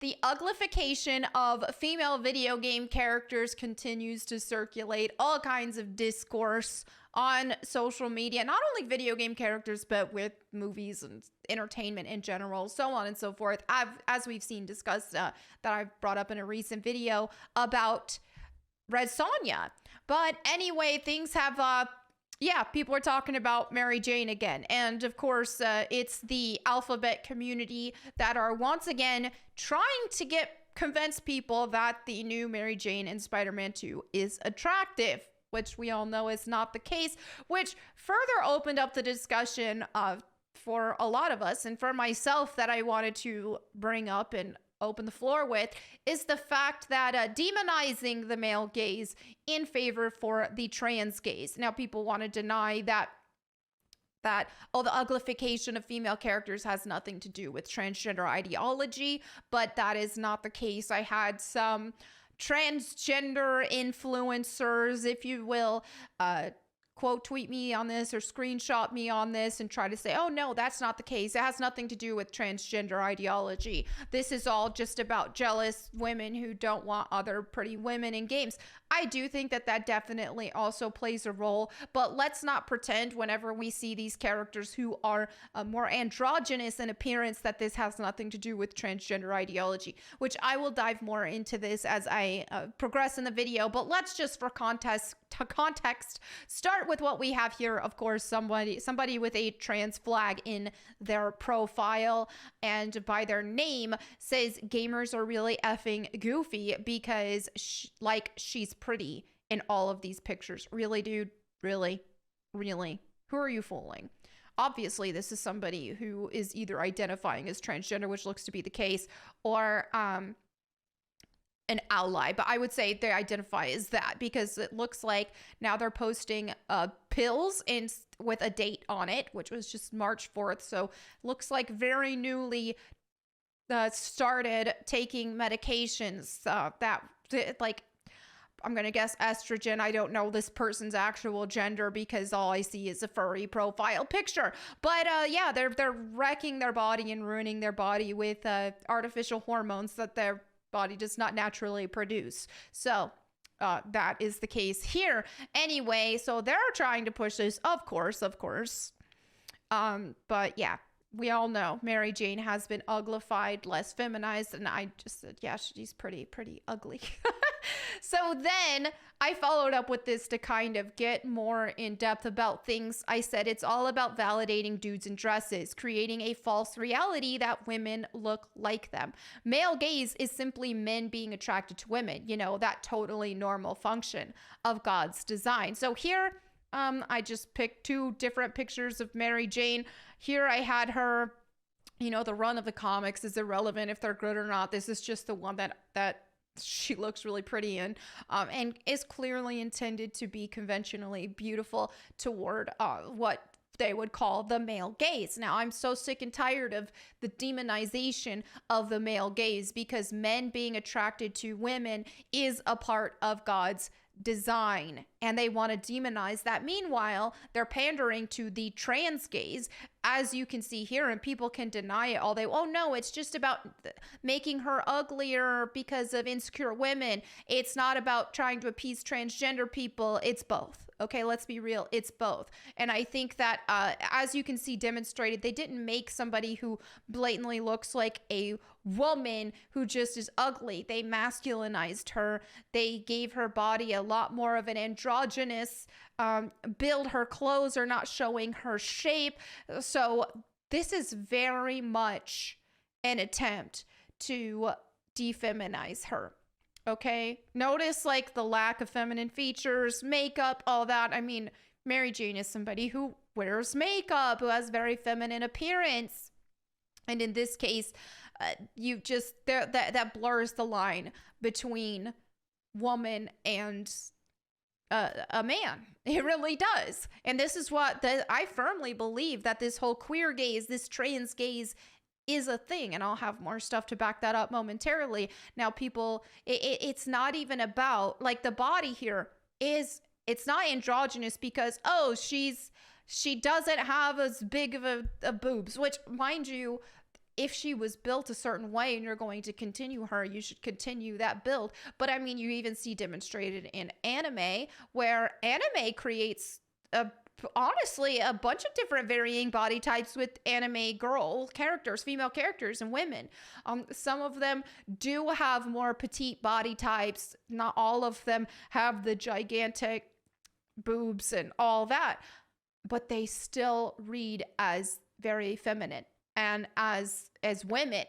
The uglification of female video game characters continues to circulate all kinds of discourse on social media, not only video game characters, but with movies and entertainment in general, so on and so forth. As we've seen discussed, that I've brought up in a recent video about Red Sonja. But anyway, things have, people are talking about Mary Jane again. And of course, it's the alphabet community that are once again trying to convince people that the new Mary Jane in Spider-Man 2 is attractive, which we all know is not the case, which further opened up the discussion for a lot of us, and for myself, that I wanted to bring up and open the floor with, is the fact that demonizing the male gaze in favor for the trans gaze. Now, people want to deny that the uglification of female characters has nothing to do with transgender ideology, but that is not the case. I had some transgender influencers, if you will, quote tweet me on this or screenshot me on this and try to say, oh no, that's not the case. It has nothing to do with transgender ideology. This is all just about jealous women who don't want other pretty women in games. I do think that definitely also plays a role, but let's not pretend whenever we see these characters who are more androgynous in appearance that this has nothing to do with transgender ideology, which I will dive more into this as I progress in the video. But let's just, for context, start with what we have here. Of course, somebody with a trans flag in their profile, and by their name says gamers are really effing goofy because she's pretty in all of these pictures. Really, dude? Really? Who are you fooling? Obviously, this is somebody who is either identifying as transgender, which looks to be the case, or an ally, but I would say they identify as that because it looks like now they're posting pills with a date on it, which was just March 4th. So looks like very newly started taking medications that I'm going to guess estrogen. I don't know this person's actual gender because all I see is a furry profile picture. But yeah, they're wrecking their body and ruining their body with artificial hormones that their body does not naturally produce. So that is the case here. Anyway, so they're trying to push this, of course. But yeah, we all know Mary Jane has been uglified, less feminized, and I just said, yeah, she's pretty ugly. So then I followed up with this to kind of get more in depth about things. I said it's all about validating dudes in dresses, creating a false reality that women look like them. Male gaze is simply men being attracted to women, that totally normal function of God's design. So here, I just picked two different pictures of Mary Jane. Here I had her, the run of the comics is irrelevant if they're good or not. This is just the one that she looks really pretty in, and is clearly intended to be conventionally beautiful toward what they would call the male gaze. Now, I'm so sick and tired of the demonization of the male gaze because men being attracted to women is a part of God's design, and they want to demonize that. Meanwhile, they're pandering to the trans gaze, as you can see here, and people can deny it all oh no, it's just about making her uglier because of insecure women. It's not about trying to appease transgender people. It's both. Okay, let's be real. It's both. And I think that as you can see demonstrated, they didn't make somebody who blatantly looks like a woman who just is ugly. They masculinized her. They gave her body a lot more of an androgynous build. Her clothes are not showing her shape. So this is very much an attempt to defeminize her. Okay, notice the lack of feminine features, makeup, all that. I mean, Mary Jane is somebody who wears makeup, who has very feminine appearance. And in this case, that blurs the line between woman and a man. It really does. And this is what I firmly believe, that this whole queer gaze, this trans gaze is a thing, and I'll have more stuff to back that up momentarily. Now, people, it's not even about the body here it's not androgynous because she doesn't have as big of a boobs, which, mind you, if she was built a certain way and you're going to continue her, you should continue that build. But I mean, you even see demonstrated in anime, where anime creates honestly a bunch of different varying body types with anime girl characters, female characters, and women. Some of them do have more petite body types. Not all of them have the gigantic boobs and all that, but they still read as very feminine and as women,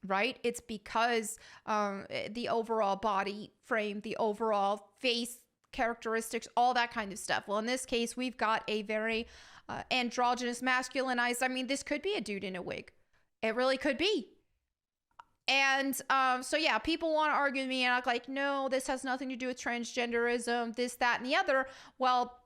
right? It's because the overall body frame, the overall face characteristics, all that kind of stuff. Well, in this case, we've got a very androgynous, masculinized. I mean, this could be a dude in a wig. It really could be. And so yeah, people want to argue with me and act like, no, this has nothing to do with transgenderism, this, that, and the other. Well,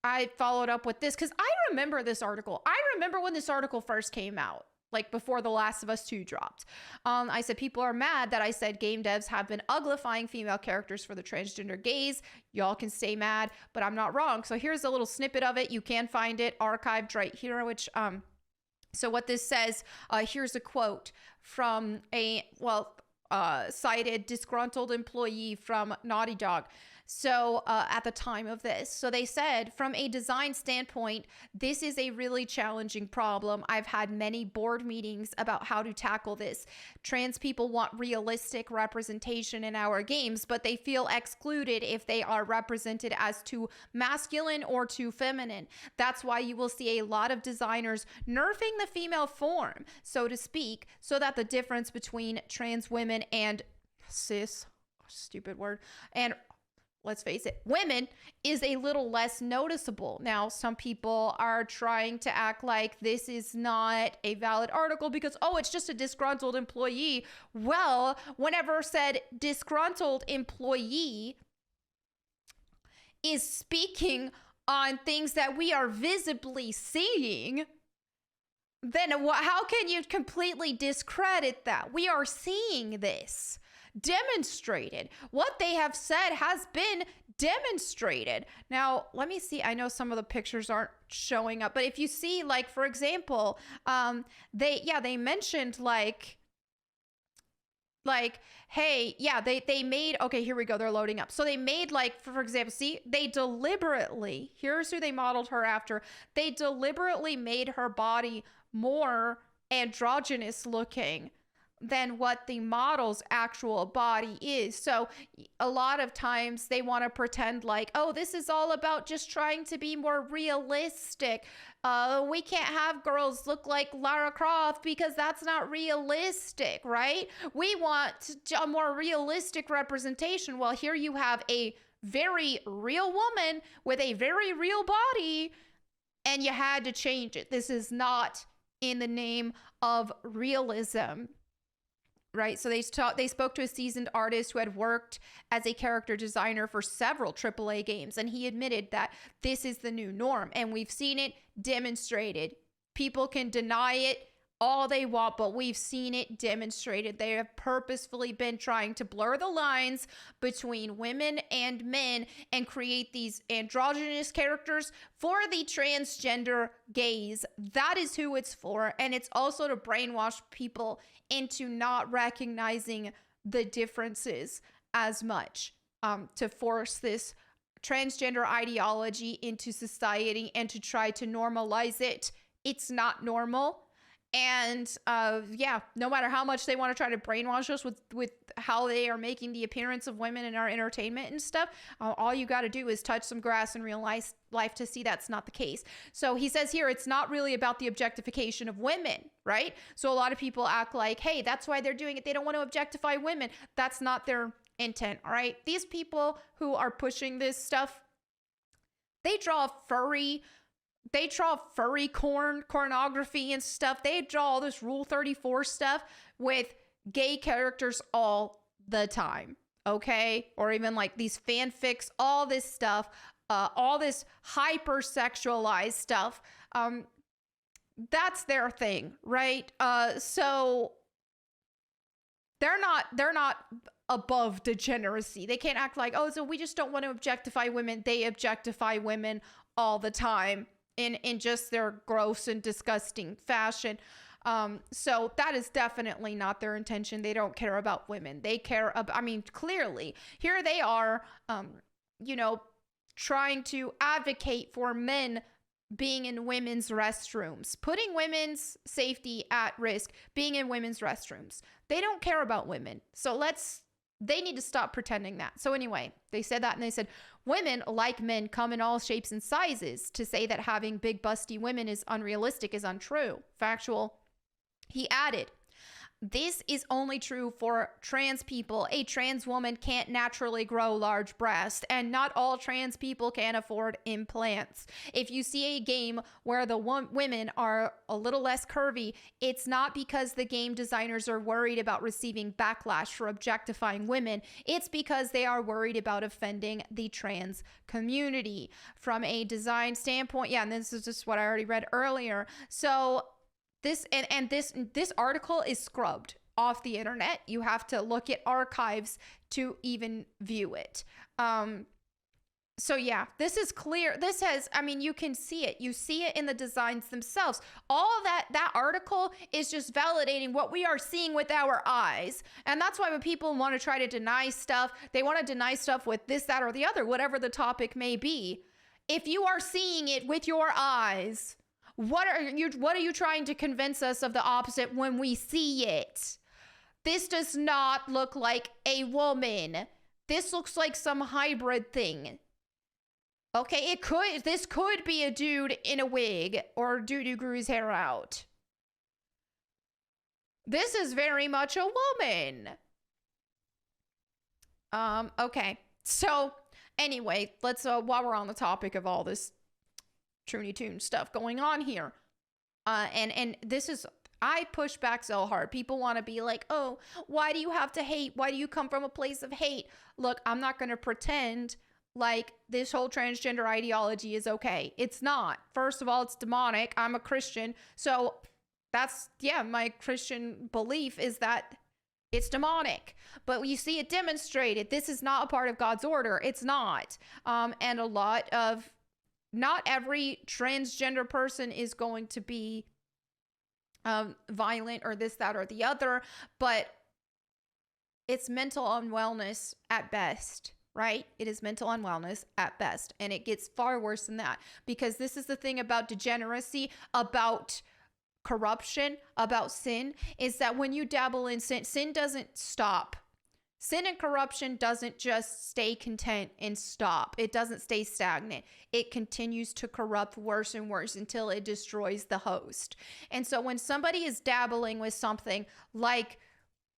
I followed up with this because I remember this article. I remember when this article first came out, like before The Last of Us 2 dropped. I said, people are mad that I said game devs have been uglifying female characters for the transgender gaze. Y'all can stay mad, but I'm not wrong. So here's a little snippet of it. You can find it archived right here, which, so what this says, here's a quote from a, cited disgruntled employee from Naughty Dog. So at the time of this, so they said, from a design standpoint, this is a really challenging problem. I've had many board meetings about how to tackle this. Trans people want realistic representation in our games, but they feel excluded if they are represented as too masculine or too feminine. That's why you will see a lot of designers nerfing the female form, so to speak, so that the difference between trans women and cis, stupid word, and let's face it, women is a little less noticeable. Now, some people are trying to act like this is not a valid article because, oh, it's just a disgruntled employee. Well, whenever said disgruntled employee is speaking on things that we are visibly seeing, then how can you completely discredit that? We are seeing this demonstrated. What they have said has been demonstrated. Now, let me see. I know some of the pictures aren't showing up, but if you see, like, for example, they mentioned like, hey, yeah, they made, okay, here we go. They're loading up. So they made, like, for example, see, they deliberately, here's who they modeled her after. They deliberately made her body more androgynous looking than what the model's actual body is. So a lot of times they want to pretend like, oh, this is all about just trying to be more realistic. We can't have girls look like Lara Croft because that's not realistic, right? We want a more realistic representation. Well, here you have a very real woman with a very real body, and you had to change it. This is not in the name of realism. Right. So they spoke to a seasoned artist who had worked as a character designer for several AAA games, and he admitted that this is the new norm, and we've seen it demonstrated. People can deny it all they want, but we've seen it demonstrated. They have purposefully been trying to blur the lines between women and men and create these androgynous characters for the transgender gaze. That is who it's for. And it's also to brainwash people into not recognizing the differences as much, to force this transgender ideology into society and to try to normalize it. It's not normal. And no matter how much they want to try to brainwash us with how they are making the appearance of women in our entertainment and stuff, all you got to do is touch some grass in real life to see that's not the case. So he says here, it's not really about the objectification of women, right? So a lot of people act like, hey, that's why they're doing it. They don't want to objectify women. That's not their intent, all right? These people who are pushing this stuff, they draw furry pornography and stuff. They draw all this Rule 34 stuff with gay characters all the time, okay? Or even like these fanfics, all this stuff, all this hypersexualized stuff. That's their thing, right? So they're not above degeneracy. They can't act like, oh, so we just don't want to objectify women. They objectify women all the time in just their gross and disgusting fashion. So that is definitely not their intention. They don't care about women. They care about, I mean, clearly here they are, you know, trying to advocate for men being in women's restrooms, putting women's safety at risk, being in women's restrooms. They don't care about women. So they need to stop pretending that. So anyway, they said that, and they said, women, like men, come in all shapes and sizes. To say that having big busty women is unrealistic is untrue. Factual. He added, this is only true for trans people. A trans woman can't naturally grow large breasts, and not all trans people can afford implants. If you see a game where the women are a little less curvy, it's not because the game designers are worried about receiving backlash for objectifying women. It's because they are worried about offending the trans community. From a design standpoint, yeah, and this is just what I already read earlier. So this article is scrubbed off the internet. You have to look at archives to even view it. So yeah, this is clear. This has, I mean, you can see it. You see it in the designs themselves. All of that article is just validating what we are seeing with our eyes. And that's why when people want to try to deny stuff, they want to deny stuff with this, that, or the other, whatever the topic may be. If you are seeing it with your eyes, what are you trying to convince us of the opposite when we see it? This does not look like a woman. This looks like some hybrid thing. Okay, this could be a dude in a wig or a dude who grew his hair out. This is very much a woman. Okay. So anyway, let's while we're on the topic of all this Truny Toon stuff going on here. And this is, I push back so hard. People want to be like, oh, why do you have to hate? Why do you come from a place of hate? Look, I'm not going to pretend like this whole transgender ideology is okay. It's not. First of all, it's demonic. I'm a Christian. So that's, yeah, my Christian belief is that it's demonic. But you see it demonstrated. This is not a part of God's order. It's not. And a lot of, not every transgender person is going to be violent or this, that, or the other, but it's mental unwellness at best, right? It is mental unwellness at best. And it gets far worse than that, because this is the thing about degeneracy, about corruption, about sin, is that when you dabble in sin, sin doesn't stop. Sin and corruption doesn't just stay content and stop. It doesn't stay stagnant. It continues to corrupt worse and worse until it destroys the host. And so when somebody is dabbling with something like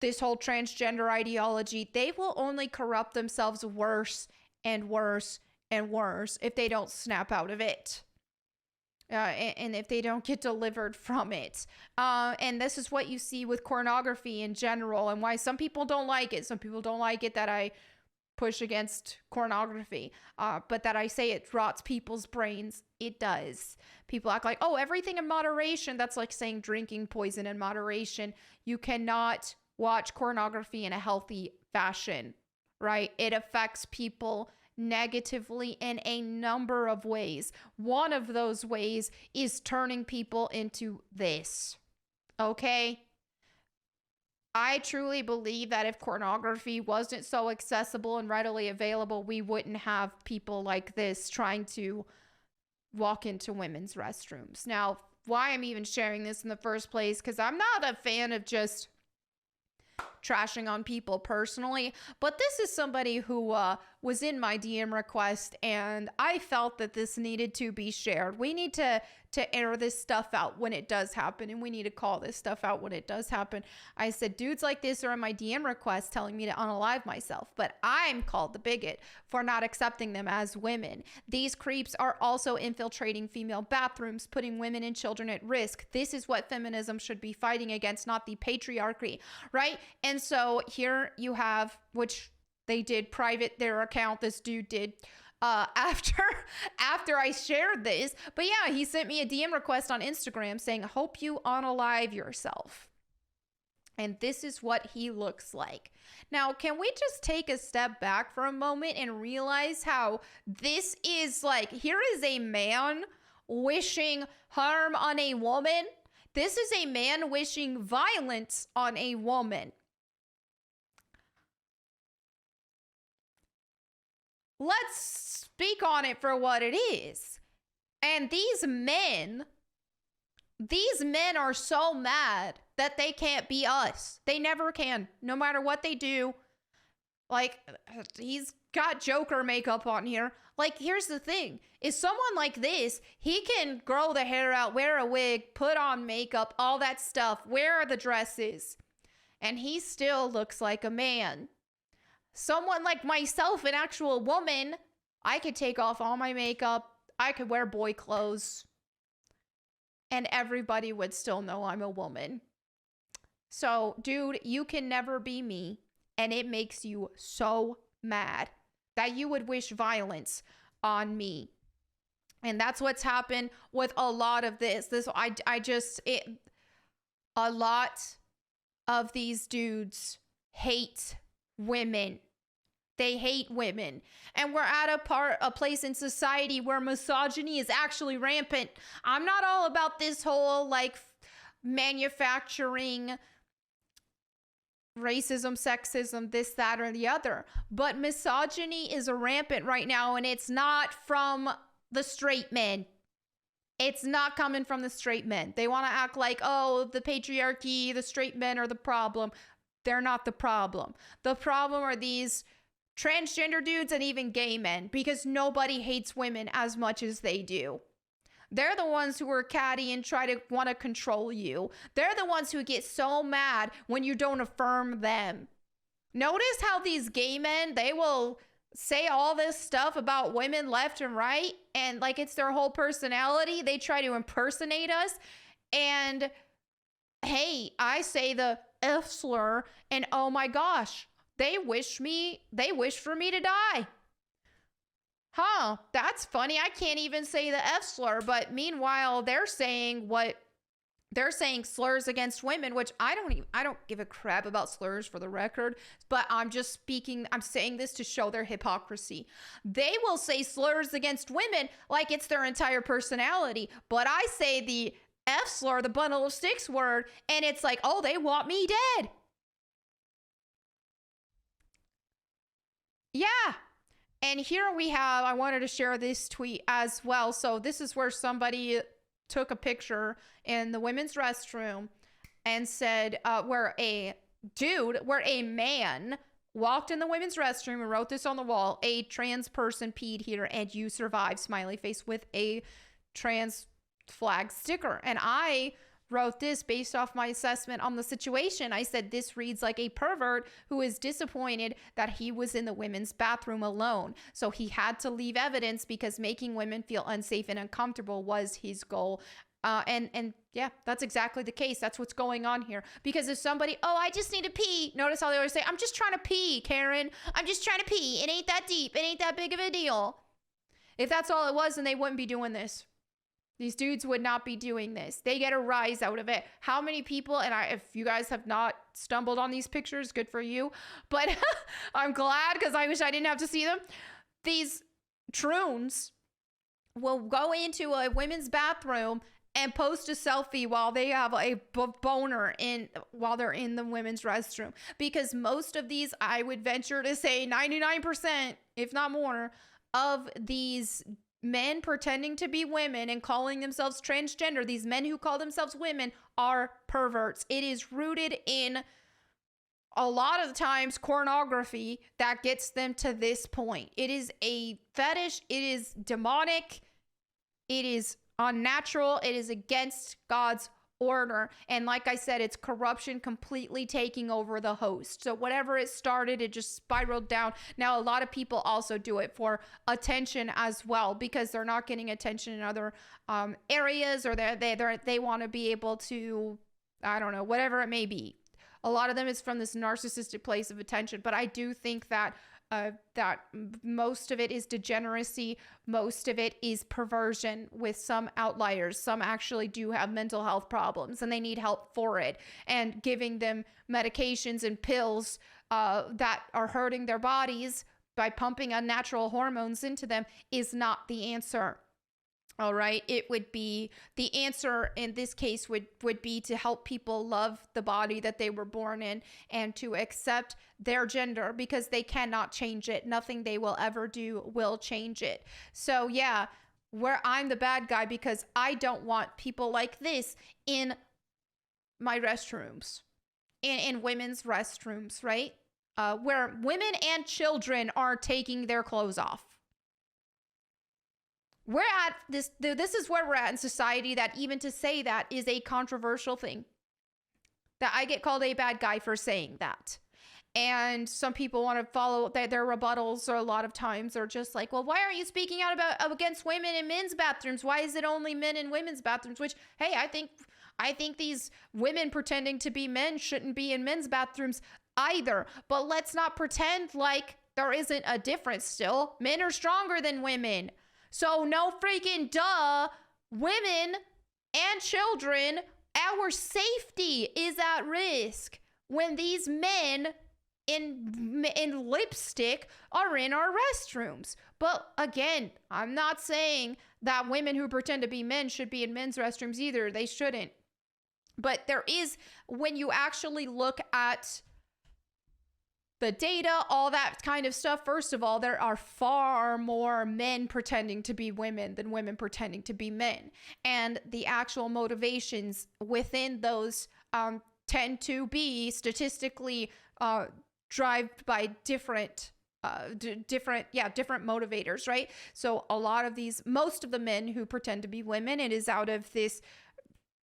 this whole transgender ideology, they will only corrupt themselves worse and worse and worse if they don't snap out of it. And if they don't get delivered from it. And this is what you see with pornography in general, and why some people don't like it. Some people don't like it that I push against pornography, but that I say it rots people's brains. It does. People act like, oh, everything in moderation. That's like saying drinking poison in moderation. You cannot watch pornography in a healthy fashion, right? It affects people negatively in a number of ways. One of those ways is turning people into this. Okay? I truly believe that if pornography wasn't so accessible and readily available, we wouldn't have people like this trying to walk into women's restrooms. Now, why I'm even sharing this in the first place, because I'm not a fan of just trashing on people personally, but this is somebody who was in my DM request, and I felt that this needed to be shared. We need to air this stuff out when it does happen, and we need to call this stuff out when it does happen. I said, dudes like this are in my DM request telling me to unalive myself, but I'm called the bigot for not accepting them as women. These creeps are also infiltrating female bathrooms, putting women and children at risk. This is what feminism should be fighting against, not the patriarchy, right? And so here you have, which they did private their account, this dude did, after I shared this. But yeah, he sent me a DM request on Instagram saying, hope you unalive yourself. And this is what he looks like. Now, can we just take a step back for a moment and realize how this is like, here is a man wishing harm on a woman. This is a man wishing violence on a woman. Let's speak on it for what it is. And these men are so mad that they can't be us. They never can, no matter what they do. Like, he's got Joker makeup on here. Like, here's the thing. Is someone like this, he can grow the hair out, wear a wig, put on makeup, all that stuff, wear the dresses, and he still looks like a man. Someone like myself, an actual woman, I could take off all my makeup, I could wear boy clothes, and everybody would still know I'm a woman. So, dude, you can never be me, and it makes you so mad that you would wish violence on me. And that's what's happened with a lot of this. A lot of these dudes hate women. They hate women. And we're at a place in society where misogyny is actually rampant. I'm not all about this whole like manufacturing racism, sexism, this, that, or the other. But misogyny is rampant right now, and it's not from the straight men. It's not coming from the straight men. They want to act like, oh, the patriarchy, the straight men are the problem. They're not the problem. The problem are these transgender dudes and even gay men, because nobody hates women as much as they do. They're the ones who are catty and try to want to control you. They're the ones who get so mad when you don't affirm them. Notice how these gay men, they will say all this stuff about women left and right, and like it's their whole personality. They try to impersonate us. And hey, I say the F slur, and oh my gosh, they wish for me to die. Huh, that's funny. I can't even say the F slur, but meanwhile, they're saying slurs against women, which I don't give a crap about slurs, for the record, but I'm saying this to show their hypocrisy. They will say slurs against women like it's their entire personality, but I say the F slur, the bundle of sticks word, and it's like, oh, they want me dead. Yeah. And here I wanted to share this tweet as well. So this is where somebody took a picture in the women's restroom and said, where a man walked in the women's restroom and wrote this on the wall: a trans person peed here and you survived, smiley face, with a trans flag sticker. And I wrote this based off my assessment on the situation. I said, this reads like a pervert who is disappointed that he was in the women's bathroom alone. So he had to leave evidence because making women feel unsafe and uncomfortable was his goal. And yeah, that's exactly the case. That's what's going on here. Because if somebody, oh, I just need to pee. Notice how they always say, I'm just trying to pee, Karen. I'm just trying to pee. It ain't that deep. It ain't that big of a deal. If that's all it was, then they wouldn't be doing this. These dudes would not be doing this. They get a rise out of it. How many people, and if you guys have not stumbled on these pictures, good for you. But I'm glad, because I wish I didn't have to see them. These troons will go into a women's bathroom and post a selfie while they have a boner while they're in the women's restroom. Because most of these, I would venture to say 99%, if not more, of these men pretending to be women and calling themselves transgender, these men who call themselves women, are perverts. It is rooted in, a lot of the times, pornography that gets them to this point. It is a fetish. It is demonic. It is unnatural. It is against God's order. And like I said, it's corruption completely taking over the host. So whatever it started, it just spiraled down. Now, a lot of people also do it for attention as well, because they're not getting attention in other areas, or they want to be able to, I don't know, whatever it may be. A lot of them is from this narcissistic place of attention. But I do think that most of it is degeneracy. Most of it is perversion, with some outliers. Some actually do have mental health problems and they need help for it. And giving them medications and pills that are hurting their bodies by pumping unnatural hormones into them is not the answer. All right. It would be, the answer in this case would be to help people love the body that they were born in and to accept their gender, because they cannot change it. Nothing they will ever do will change it. So yeah, where I'm the bad guy because I don't want people like this in my restrooms, in women's restrooms, right? Where women and children are taking their clothes off. We're at this is where we're at in society, that even to say that is a controversial thing. That I get called a bad guy for saying that. And some people want to follow their rebuttals, or a lot of times are just like, well, why aren't you speaking out against women in men's bathrooms? Why is it only men in women's bathrooms? Which, hey, I think these women pretending to be men shouldn't be in men's bathrooms either. But let's not pretend like there isn't a difference still. Men are stronger than women. So no freaking duh, women and children, our safety is at risk when these men in lipstick are in our restrooms. But again, I'm not saying that women who pretend to be men should be in men's restrooms either. They shouldn't. But there is, when you actually look at the data, all that kind of stuff, first of all, there are far more men pretending to be women than women pretending to be men. And the actual motivations within those tend to be statistically driven by different motivators, right? So a lot of these, most of the men who pretend to be women, it is out of this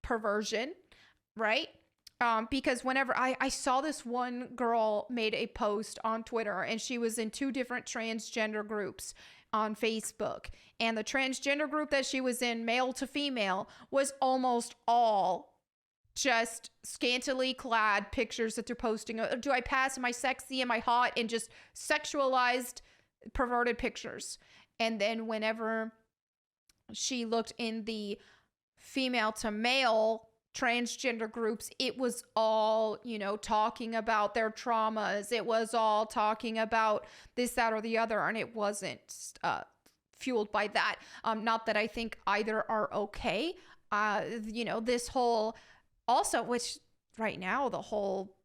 perversion, right? Because whenever I saw this one girl made a post on Twitter, and she was in 2 different transgender groups on Facebook. And the transgender group that she was in, male to female, was almost all just scantily clad pictures that they're posting. Do I pass? Am I sexy? Am I hot? And just sexualized, perverted pictures. And then whenever she looked in the female to male transgender groups, it was all, talking about their traumas. It was all talking about this, that, or the other. And it wasn't fueled by that. Not that I think either are okay. This whole, also, which right now, the whole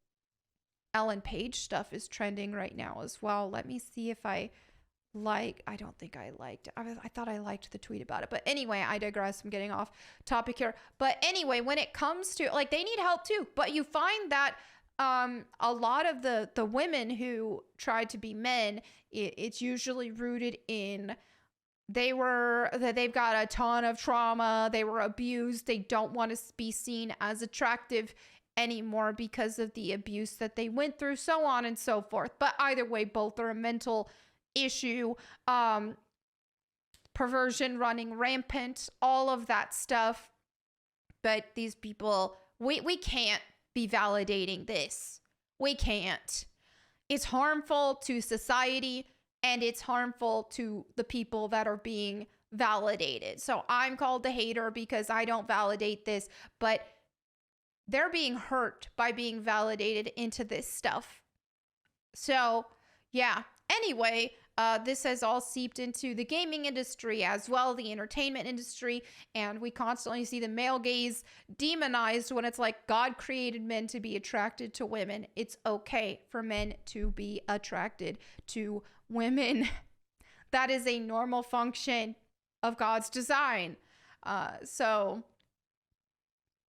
Ellen Page stuff is trending right now as well. Let me see if I don't think I liked it. I thought I liked the tweet about it. But anyway, I digress. I'm getting off topic here. But anyway, when it comes to, they need help too. But you find that a lot of the women who tried to be men, it's usually rooted in they've got a ton of trauma. They were abused. They don't want to be seen as attractive anymore because of the abuse that they went through, so on and so forth. But either way, both are a mental issue, perversion running rampant, all of that stuff. But these people, we can't be validating this. We can't. It's harmful to society, and it's harmful to the people that are being validated. So I'm called the hater because I don't validate this, but they're being hurt by being validated into this stuff. So yeah, anyway, this has all seeped into the gaming industry as well, the entertainment industry, and we constantly see the male gaze demonized when it's like God created men to be attracted to women. It's okay for men to be attracted to women. That is a normal function of God's design. So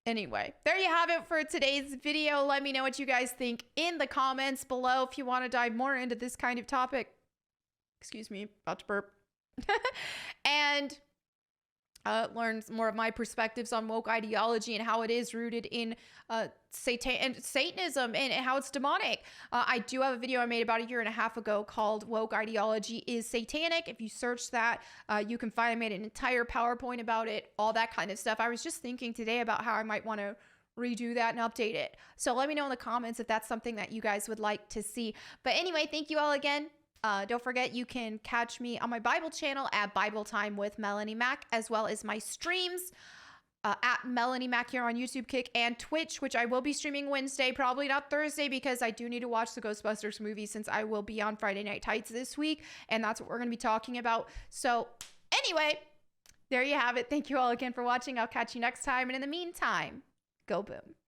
anyway, there you have it for today's video. Let me know what you guys think in the comments below if you want to dive more into this kind of topic. Excuse me, about to burp. And learn more of my perspectives on woke ideology and how it is rooted in Satanism and how it's demonic. I do have a video I made about 1.5 years ago called Woke Ideology is Satanic. If you search that, you can find, I made an entire PowerPoint about it, all that kind of stuff. I was just thinking today about how I might want to redo that and update it. So let me know in the comments if that's something that you guys would like to see. But anyway, thank you all again. Don't forget, you can catch me on my Bible channel at Bible Time with Melanie Mac, as well as my streams at Melanie Mac here on YouTube, Kick, and Twitch, which I will be streaming Wednesday, probably not Thursday, because I do need to watch the Ghostbusters movie since I will be on Friday Night Tights this week, and that's what we're going to be talking about. So anyway, There you have it. Thank you all again for watching. I'll catch you next time. And in the meantime, go boom.